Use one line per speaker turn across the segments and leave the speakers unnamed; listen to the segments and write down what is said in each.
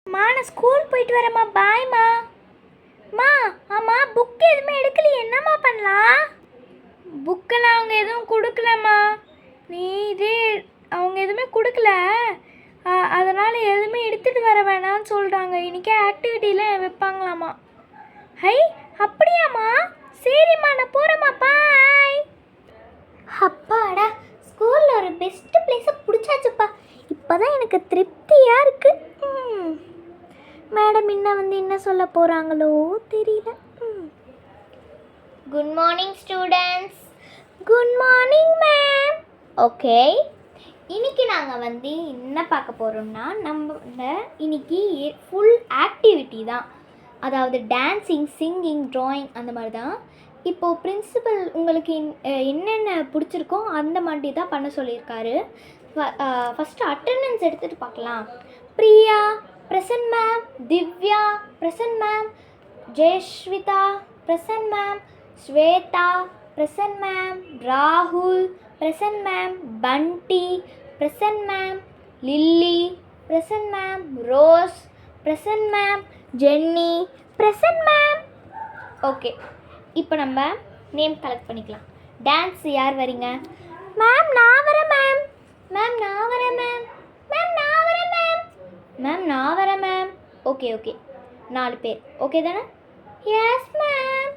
அம்மா நான் ஸ்கூல் போயிட்டு வரேம்மா. பாய்மா. அம்மா ஆமாம் புக் எதுவுமே எடுக்கலையே, என்னம்மா பண்ணலாம்? புக்கெல்லாம் அவங்க எதுவும் கொடுக்கலம்மா. நீ இதே அவங்க எதுவுமே கொடுக்கல, அதனால் எதுவுமே எடுத்துகிட்டு வர வேணாம்னு சொல்கிறாங்க. இன்றைக்கே ஆக்டிவிட்டிலாம் வைப்பாங்களாம்மா. ஹை அப்படியாம்மா? சரிம்மா நான் போகிறேம்மா. பாய். அப்பாடா, ஸ்கூலில் ஒரு பெஸ்ட்டு பிளேஸை பிடிச்சாச்சுப்பா. இப்போ தான் எனக்கு திருப்தியாக இருக்குது. மேடம் இன்னும் வந்து என்ன சொல்ல போகிறாங்களோ தெரியல. Good morning students. Good morning ma'am. Okay, இன்றைக்கி நாங்கள் வந்து என்ன பார்க்க போகிறோம்னா, நம்ம இன்றைக்கி ஃபுல் ஆக்டிவிட்டி தான். அதாவது டான்ஸிங், சிங்கிங், ட்ராயிங் அந்த மாதிரி தான். இப்போது பிரின்சிபல் உங்களுக்கு என்னென்ன பிடிச்சிருக்கோ அந்த மாதிரி தான் பண்ண சொல்லியிருக்காரு. ஃபஸ்ட்டு அட்டெண்டன்ஸ் எடுத்துகிட்டு பார்க்கலாம். Priya present ma'am, Divya present ma'am, Jayashwita present ma'am, Shweta present ma'am, Rahul present ma'am, Bunty present ma'am, Lily present ma'am, Rose present ma'am, Jenny present ma'am. Okay, இப்போ நம்ம நேம் கலெக்ட் பண்ணிக்கலாம். Dance யார் வரீங்க? Ma'am நான் வரேன் ma'am. Ma'am நான் வரேன் ma'am. Ma'am நான் வரேன் மேம். மேம் நான் வரேன் மேம். ஓகே ஓகே, 4 பேர் ஓகே தானே? S ma'am.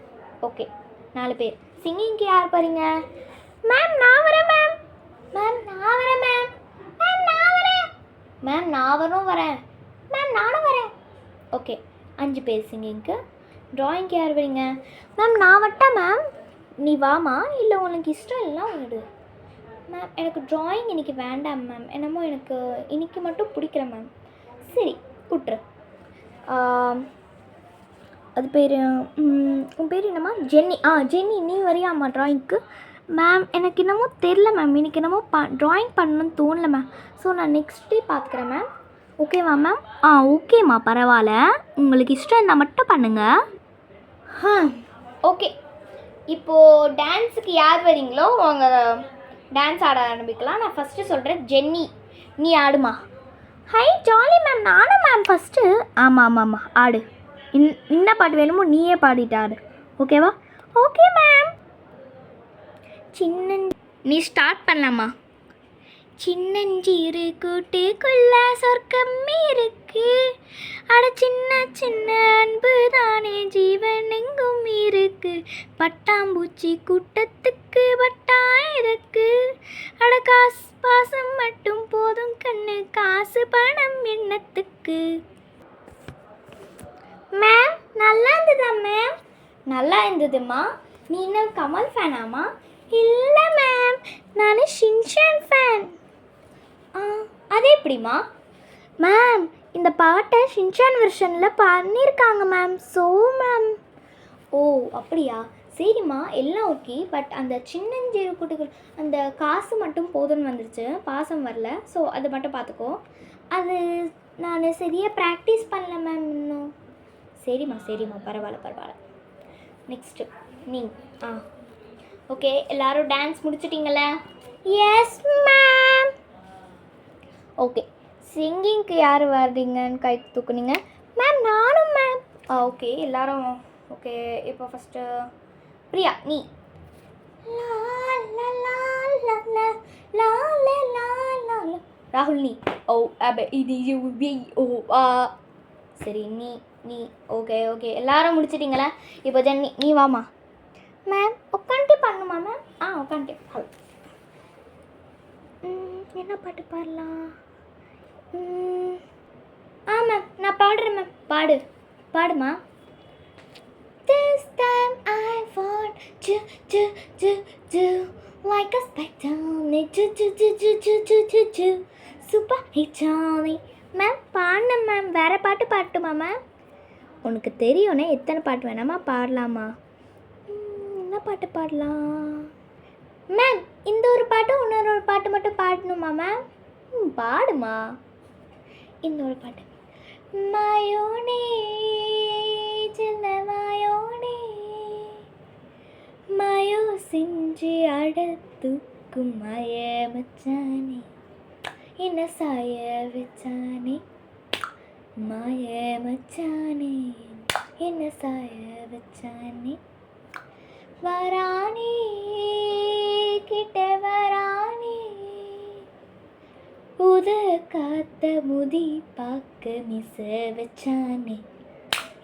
ஓகே 4 பேர். சிங்கிங்க்கு யார் பாருங்க? மேம் நான் வரேன் மேம். மேம் நான் வரேன் மேம். மேம் நான் வரேன். மேம் நான் வரேன். மேம் நானும் வரேன். ஓகே 5 பேர் சிங்கிங்க்கு. ட்ராயிங்க்கு யார் வரீங்க? மேம் நான் வரட்டேன் மேம். நீ வாமா, இல்லை உனக்கு இஷ்டம் இல்லை உனது. மேம் எனக்கு ட்ராயிங் இன்றைக்கி வேண்டாம் மேம், என்னமோ எனக்கு இன்றைக்கி மட்டும் பிடிக்கல மேம். சரி விட்ரு. அது பேர் உன் பேர் என்னம்மா? ஜென்னி. ஜென்னி நீ வரியாம்மா ட்ராயிங்க்கு? மேம் எனக்கு என்னமோ தெரில மேம், இன்றைக்கி என்னமோ ட்ராயிங் பண்ணணும்னு தோணல மேம். ஸோ நான் நெக்ஸ்ட் டே பார்த்துக்கிறேன் மேம். ஓகேவா மேம்? ஓகேம்மா பரவாயில்ல, உங்களுக்கு இஷ்டம் இருந்தால் மட்டும் பண்ணுங்கள். ஓகே, இப்போது டான்ஸுக்கு யார் வரீங்களோ அவங்க டான்ஸ் ஆட ஆரம்பிக்கலாம். நான் ஃபஸ்ட்டு சொல்கிறேன். ஜென்னி நீ ஆடுமா. Hi jolly ma'am. நானும் மேம் ஃபஸ்ட்டு. ஆமாம் ஆடு. என்ன பாட்டு வேணுமோ நீயே பாடிட்டு ஆடு. ஓகேவா? Okay ma'am. நீ ஸ்டார்ட் பண்ணலாமா? சின்னஞ்சிறு கூட்டுக்குள்ள சொர்க்கம் இருக்கு, அட சின்ன சின்ன அன்பு தானே ஜீவன் எங்கும் இருக்கு, பட்டாம்பூச்சி கூட்டத்துக்கு பட்டா இருக்கு, அட காசு பாசம் மட்டும் போதும் கண்ணு, காசு பணம் எண்ணத்துக்கு. மேம் நல்லா இருந்ததா மேம்? நல்லா இருந்ததுமா. நீ இன்னும் கமல் ஃபேனாமா? இல்லை மேம், நான் ஷின்சான் ஃபேன். அது எப்படிம்மா? மேம் இந்த பாட்டை ஷின்சான் வெர்ஷனில் பண்ணியிருக்காங்க மேம். So ma'am. ஓ அப்படியா, சரிம்மா எல்லாம் ஓகே. பட் அந்த சின்னஞ்சிறு குட்டிகள் அந்த காசு மட்டும் போதும்னு வந்துருச்சு, பாசம் வரல. ஸோ அதை மட்டும் பார்த்துக்கோ. அது நான் சரியாக ப்ராக்டிஸ் பண்ணல மேம் இன்னும். சரிம்மா பரவாயில்ல. நெக்ஸ்ட்டு நீ. ஓகே எல்லோரும் டான்ஸ் முடிச்சிட்டிங்கள? Yes ma'am. ஓகே, சிங்கிங்க்கு யார் வர்றீங்கன்னு கை தூக்குனீங்க? மேம் நானும் மேம். ஓகே எல்லோரும் ஓகே. இப்போ ஃபஸ்ட்டு பிரியா நீ. ராகுல் நீ. சரி நீ ஓகே எல்லோரும் முடிச்சிட்டிங்களா? இப்போ ஜென்னி நீ வாமா. மேம் உட்காந்துட்டு பண்ணுமா மேம்? உட்காந்துட்டு. ஹலோ என்ன பாட்டு பாடலாம்? மேம் நான் பாடுறேன் மேம். பாடுமா. This time I want to like a spectacle to super Johnny. Ma'am பாடின மேம். வேறு பாட்டு பாடட்டுமா மேம்? உனக்கு தெரியும்னே எத்தனை பாட்டு வேணாமா பாடலாமா? என்ன பாட்டு பாடலாம் மேம்? இந்த ஒரு பாட்டு இன்னொரு ஒரு பாட்டு மட்டும் பாடணுமா மேம்? பாடுமா. இந்த ஒரு பாட்டு. மாயோனே சின்ன மாயோனே மாயோ செஞ்சு அடத்துக்கும் மய மச்சானே என்ன சாய வச்சானே மாய மச்சானே என்ன சாய வச்சானே வரானே கிட்ட வரானே உத காத்த முதி பார்க்க மிச வச்சானே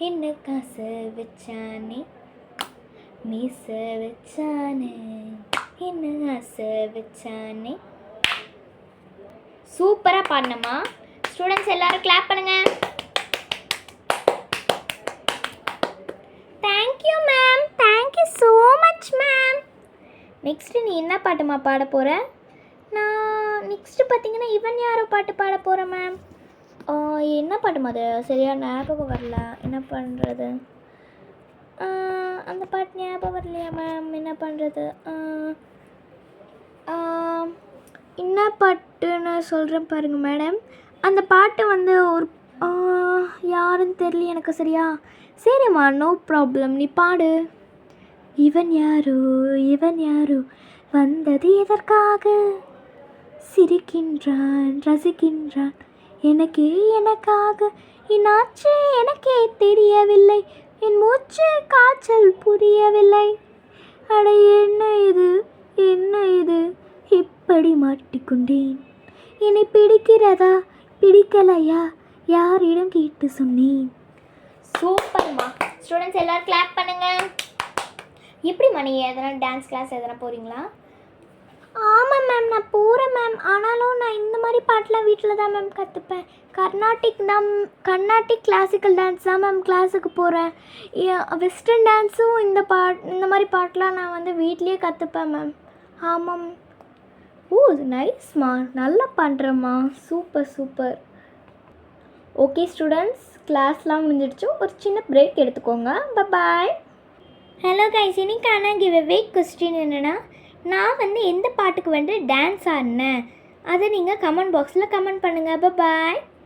என்ன காச வச்சானே மீச வச்சானே என்ன ஆசை வச்சானே. சூப்பராக பாடினம்மா. ஸ்டூடெண்ட்ஸ் எல்லாரும் கிளாப் பண்ணுங்க. Thank you ma'am, thank you so much ma'am. Next நீ என்ன பாட்டுமா பாட போகிற? நான் நெக்ஸ்ட்டு பார்த்தீங்கன்னா இவன் யாரோ பாட்டு பாட போகிறேன் மேம். என்ன பாட்டுமா அது சரியா ஞாபகம் வரல, என்ன பண்ணுறது? அந்த பாட்டு ஞாபகம் வரலையா மேம், என்ன பண்ணுறது? என்ன பாட்டுன்னு சொல்கிறேன் பாருங்கள் மேடம். அந்த பாட்டு வந்து ஒரு யாருன்னு தெரியல எனக்கு சரியா. சரிம்மா, நோ ப்ராப்ளம், நீ பாடு. இவன் யாரோ இவன் யாரோ வந்தது எதற்காக, சிரிக்கின்றான் ரசிக்கின்றான் எனக்கே எனக்காக, என்னாச்சு எனக்கே தெரியவில்லை, என் மூச்சு காய்ச்சல் புரியவில்லை, அட என்ன இது என்ன இது இப்படி மாட்டிக்கொண்டேன், என்னை பிடிக்கிறதா பிடிக்கலையா யாரிடம் கேட்டு சொன்னேன். சூப்பர்மா. ஸ்டூடெண்ட்ஸ் எல்லோரும் கிளாப் பண்ணுங்க. எப்படிம்மா நீங்கள் எதனா டான்ஸ் கிளாஸ் எதனா போகிறீங்களா? ஆமாம் மேம், நான் போகிறேன் மேம். ஆனாலும் நான் இந்த மாதிரி பாட்டெலாம் வீட்டில் தான் மேம் கற்றுப்பேன். கர்நாடிக் கிளாசிக்கல் டான்ஸ் தான் மேம் கிளாஸுக்கு போகிறேன். வெஸ்டர்ன் டான்ஸும் இந்த மாதிரி பாட்டெலாம் நான் வந்து வீட்லேயே கற்றுப்பேன் மேம். ஆமாம். ஓ நைஸ்மா, நல்லா பண்ணுறேம்மா, சூப்பர் சூப்பர். ஓகே ஸ்டூடெண்ட்ஸ், கிளாஸ்லாம் முடிஞ்சிடுச்சு. ஒரு சின்ன பிரேக் எடுத்துக்கோங்க. பாய். ஹலோ கைஸ், இன்னைக்கான கிவ்அவே கொஸ்டின் என்னென்னா, நான் வந்து எந்த பாட்டுக்கு வந்து டான்ஸ் ஆடினேன் அதை நீங்கள் கமெண்ட் பாக்ஸில் கமெண்ட் பண்ணுங்கள். பாய்.